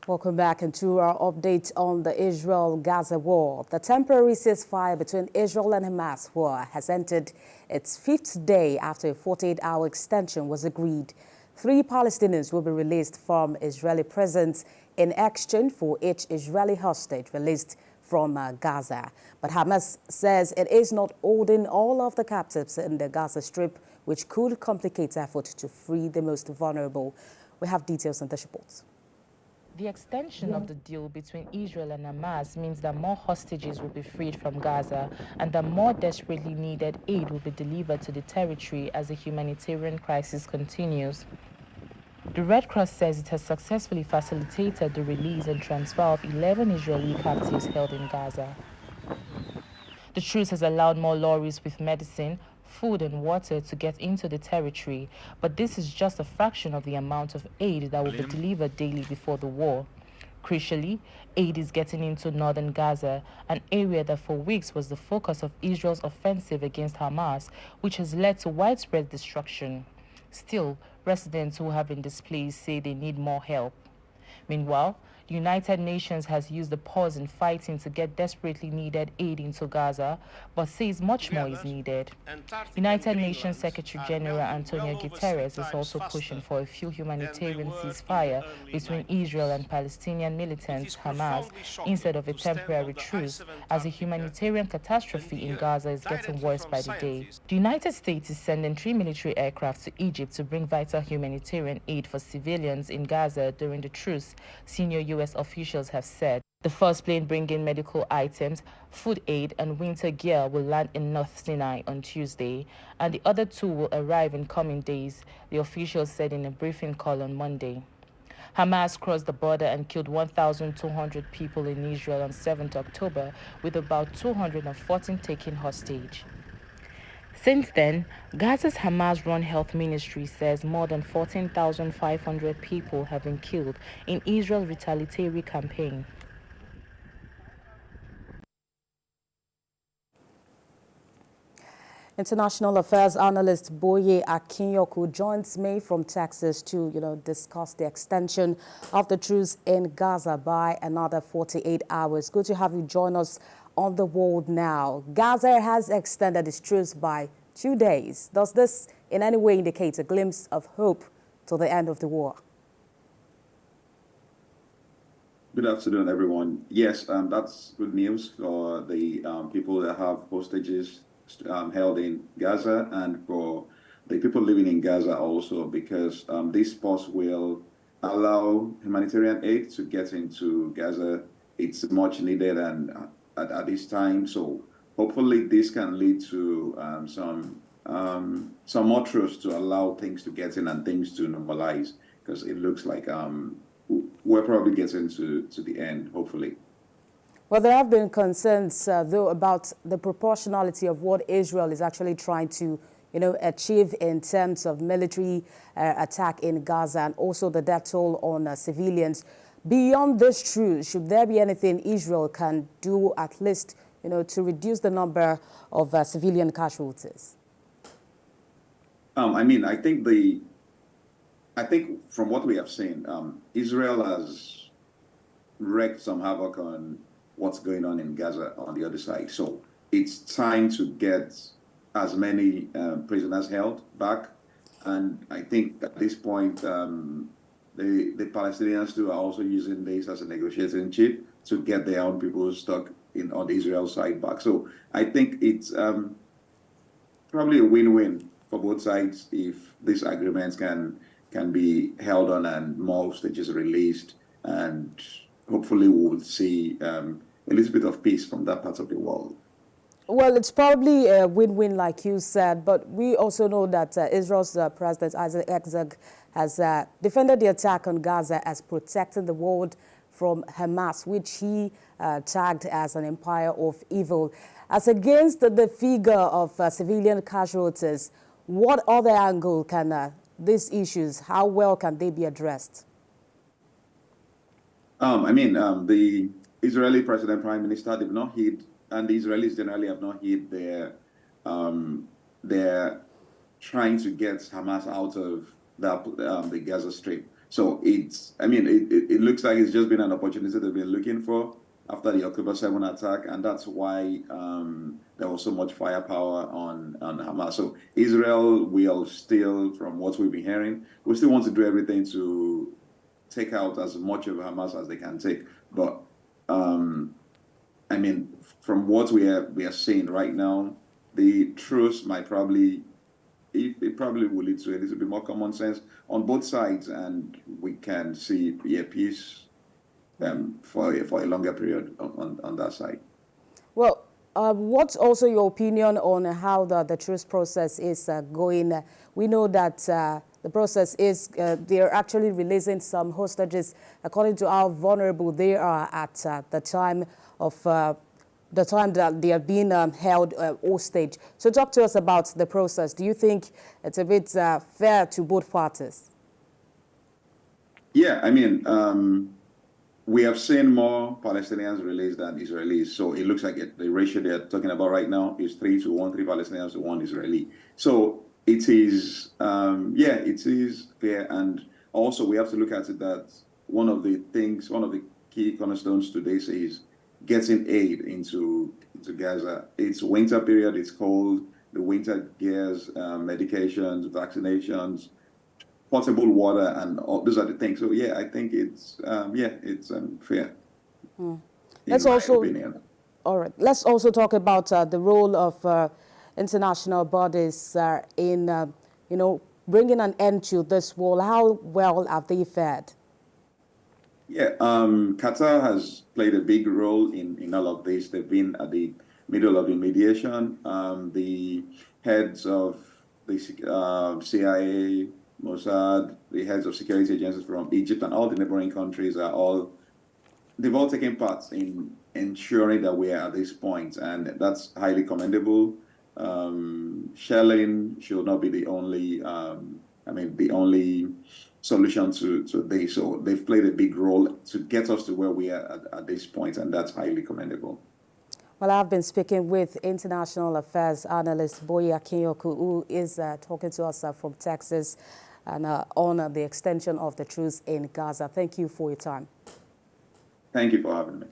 Welcome back into our update on the Israel-Gaza war. The temporary ceasefire between Israel and Hamas war has entered its fifth day after a 48-hour extension was agreed. 3 Palestinians will be released from Israeli prisons in exchange for each Israeli hostage released from Gaza. But Hamas says it is not holding all of the captives in the Gaza Strip, which could complicate efforts to free the most vulnerable. We have details on this report. The extension of the deal between Israel and Hamas means that more hostages will be freed from Gaza and that more desperately needed aid will be delivered to the territory as the humanitarian crisis continues. The Red Cross says it has successfully facilitated the release and transfer of 11 Israeli captives held in Gaza. The truce has allowed more lorries with medicine, food and water to get into the territory, but this is just a fraction of the amount of aid that will be delivered daily before the war. Crucially, aid is getting into northern Gaza, an area that for weeks was the focus of Israel's offensive against Hamas, which has led to widespread destruction. Still, residents who have been displaced say they need more help. Meanwhile, the United Nations has used the pause in fighting to get desperately needed aid into Gaza, but says much more is needed. United Nations Secretary General Antonio Guterres is also pushing for a full humanitarian ceasefire between Israel and Palestinian militants Hamas instead of a temporary truce, as a humanitarian catastrophe in Gaza is getting worse by the day. The United States is sending 3 military aircraft to Egypt to bring vital humanitarian aid for civilians in Gaza during the truce, senior U.S. officials have said. The first plane bringing medical items, food aid, and winter gear will land in North Sinai on Tuesday, and the other 2 will arrive in coming days, the officials said in a briefing call on Monday. Hamas crossed the border and killed 1,200 people in Israel on 7th October, with about 214 taken hostage. Since then, Gaza's Hamas-run health ministry says more than 14,500 people have been killed in Israel's retaliatory campaign. International affairs analyst Boye Akinyoku joins me from Texas to, discuss the extension of the truce in Gaza by another 48 hours. Good to have you join us on The World Now. Gaza has extended its truce by 2 days. Does this in any way indicate a glimpse of hope to the end of the war? Good afternoon, everyone. Yes, that's good news for the people that have hostages held in Gaza, and for the people living in Gaza also, because this pause will allow humanitarian aid to get into Gaza. It's much needed and at this time. So hopefully this can lead to some more truce to allow things to get in and things to normalize, because it looks like we're probably getting to the end, hopefully. Well, there have been concerns, though, about the proportionality of what Israel is actually trying to, achieve in terms of military attack in Gaza and also the death toll on civilians. Beyond this truce, should there be anything Israel can do, at least, to reduce the number of civilian casualties? I think from what we have seen, Israel has wreaked some havoc on what's going on in Gaza on the other side. So it's time to get as many prisoners held back. And I think at this point, the Palestinians too are also using this as a negotiating chip to get their own people stuck on the Israel side back. So I think it's probably a win-win for both sides if these agreements can be held on and more hostages released, and hopefully we'll see a little bit of peace from that part of the world. Well, it's probably a win-win, like you said, but we also know that Israel's President Isaac Herzog has defended the attack on Gaza as protecting the world from Hamas, which he tagged as an empire of evil. As against the figure of civilian casualties, what other angle can these issues, how well can they be addressed? The Israeli president, prime minister, they've not hid, and the Israelis generally have not hid their trying to get Hamas out of the Gaza Strip. So it looks like it's just been an opportunity they've been looking for after the October 7 attack, and that's why there was so much firepower on Hamas. So Israel will still, from what we've been hearing, we still want to do everything to take out as much of Hamas as they can take. But from what we are seeing right now, the truce might probably will lead to a little bit more common sense on both sides, and we can see a peace for a longer period on that side. Well, what's also your opinion on how the truce process is going? We know that the process is they're actually releasing some hostages according to how vulnerable they are at the time that they are being held hostage. So talk to us about the process. Do you think it's a bit fair to both parties? Yeah, we have seen more Palestinians released than Israelis. So it looks like the ratio they're talking about right now is 3 to 1, 3 Palestinians to 1 Israeli. So it is, it is fair. And also we have to look at it that one of the key cornerstones today is getting aid into Gaza. It's winter period, it's cold, the winter gears, medications, vaccinations, potable water, and all those are the things. So yeah, I think it's fair. Let's also talk about the role of international bodies in bringing an end to this war. How well have they fared? Yeah, Qatar has played a big role in all of this. They've been at the middle of the mediation. The heads of the CIA, Mossad, the heads of security agencies from Egypt and all the neighboring countries they've all taken part in ensuring that we are at this point, and that's highly commendable. Shelling should not be the only solution to this. So they've played a big role to get us to where we are at this point, and that's highly commendable. Well, I've been speaking with international affairs analyst Boye Akinyoku, who is talking to us from Texas and on the extension of the truce in Gaza. Thank you for your time. Thank you for having me.